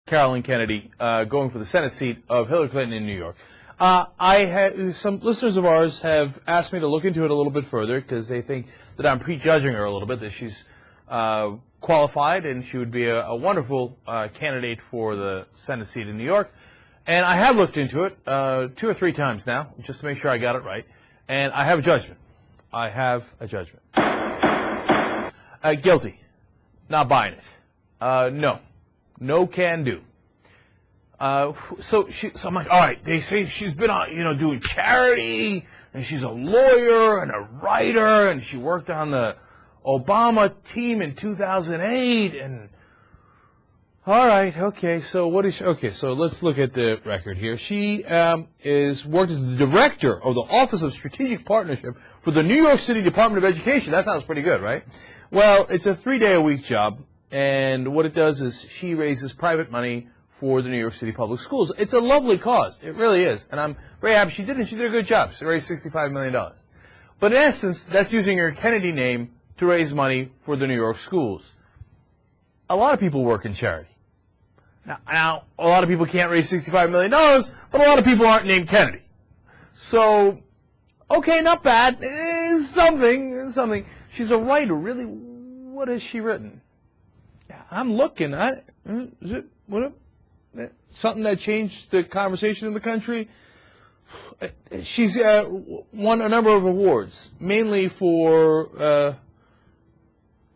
Carolyn Kennedy going for the Senate seat of Hillary Clinton in New York. Some listeners of ours have asked me to look into it a little bit further because they think that I'm prejudging her a little bit, that she's qualified and she would be a wonderful candidate for the Senate seat in New York. And I have looked into it 2 or 3 times now, just to make sure I got it right. And I have a judgment. I have a judgment. Guilty. Not buying it. No. No can do. So I'm like, all right, they say she's been on, doing charity, and she's a lawyer and a writer, and she worked on the Obama team in 2008, and all right, okay, so what is she, okay, so let's look at the record here. She worked as the director of the Office of Strategic Partnership for the New York City Department of Education. That sounds pretty good, right? Well, it's a 3-day-a-week job, and what it does is she raises private money for the New York City Public Schools. It's a lovely cause. It really is. And I'm very happy she did it. She did a good job. She raised $65 million. But in essence, that's using her Kennedy name to raise money for the New York schools. A lot of people work in charity. Now a lot of people can't raise $65 million, but a lot of people aren't named Kennedy. So, okay, not bad. Something. She's a writer. Really, what has she written? I'm looking. Something that changed the conversation in the country? She's won a number of awards, mainly for,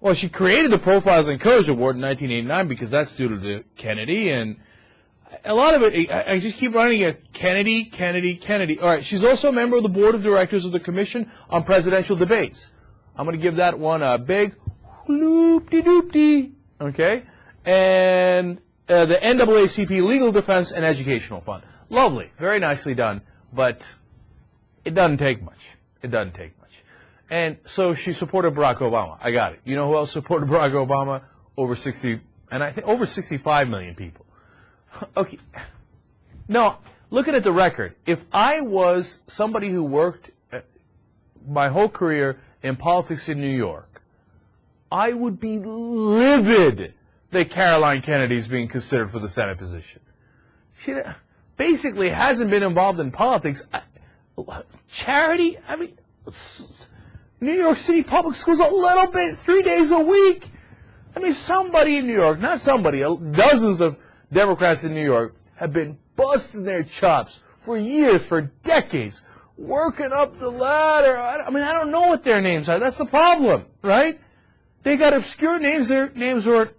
well, she created the Profiles and Courage Award in 1989 because that's due to Kennedy, and a lot of it, I just keep running it, Kennedy. All right, she's also a member of the board of directors of the Commission on Presidential Debates. I'm going to give that one a big loop-de-doop-de, okay? And the NAACP Legal Defense and Educational Fund. Lovely, very nicely done, but it doesn't take much. It doesn't take much. And so she supported Barack Obama. I got it. You know who else supported Barack Obama? Over 65 million people. Okay. No, looking at the record, if I was somebody who worked my whole career in politics in New York, I would be livid that Caroline Kennedy is being considered for the Senate position. She basically hasn't been involved in politics. Charity? I mean, New York City Public Schools a little bit, 3 days a week. I mean, somebody in New York, not somebody, dozens of Democrats in New York have been busting their chops for years, for decades, working up the ladder. I mean, I don't know what their names are. That's the problem, right? They got obscure names. Their names were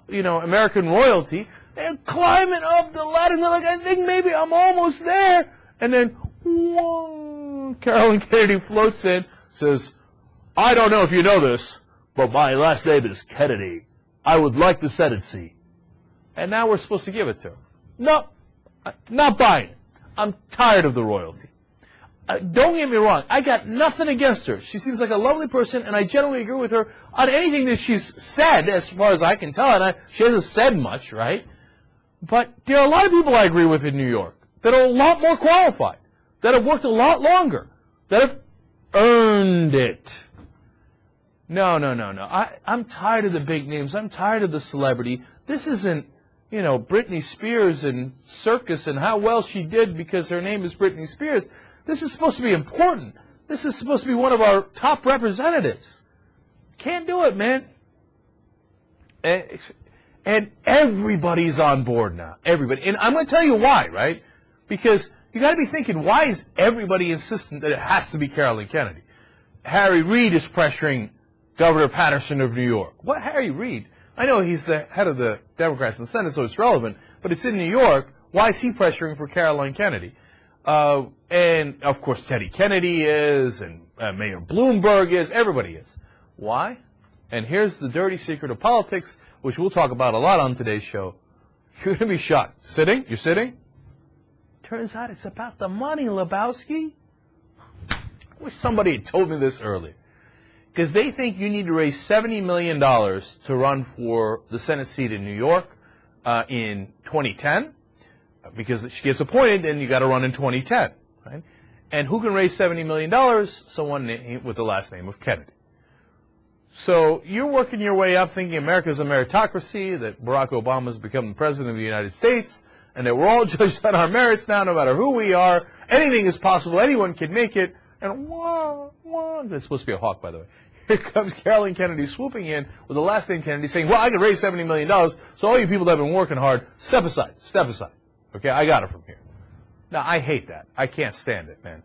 American royalty. They're climbing up the ladder, and they're like, I think maybe I'm almost there. And then, whoa, Caroline Kennedy floats in, says, I don't know if you know this, but my last name is Kennedy. I would like the Senate seat. And now we're supposed to give it to her. No, not buying it. I'm tired of the royalty. Don't get me wrong. I got nothing against her. She seems like a lovely person, and I generally agree with her on anything that she's said, as far as I can tell. And she hasn't said much, right? But there are a lot of people I agree with in New York that are a lot more qualified, that have worked a lot longer, that have earned it. No. I'm tired of the big names. I'm tired of the celebrity. This isn't, Britney Spears and Circus and how well she did because her name is Britney Spears. This is supposed to be important. This is supposed to be one of our top representatives. Can't do it, man. And everybody's on board now. Everybody. And I'm going to tell you why, right? Because you got to be thinking, why is everybody insistent that it has to be Caroline Kennedy? Harry Reid is pressuring Governor Patterson of New York. What, Harry Reid? I know he's the head of the Democrats in the Senate, so it's relevant. But it's in New York. Why is he pressuring for Caroline Kennedy? And, of course, Teddy Kennedy is, and Mayor Bloomberg is, everybody is. Why? And here's the dirty secret of politics, which we'll talk about a lot on today's show. You're going to be shocked. Sitting? You're sitting? Turns out it's about the money, Lebowski. I wish somebody had told me this earlier. Because they think you need to raise $70 million to run for the Senate seat in New York in 2010. Because she gets appointed, and you got to run in 2010, right? And who can raise $70 million? Someone with the last name of Kennedy. So you're working your way up thinking America's a meritocracy, that Barack Obama's become the president of the United States, and that we're all judged on our merits now, no matter who we are. Anything is possible. Anyone can make it. And that's supposed to be a hawk, by the way. Here comes Carolyn Kennedy swooping in with the last name Kennedy saying, well, I could raise $70 million, so all you people that have been working hard, step aside. Okay, I got it from here. Now, I hate that. I can't stand it, man.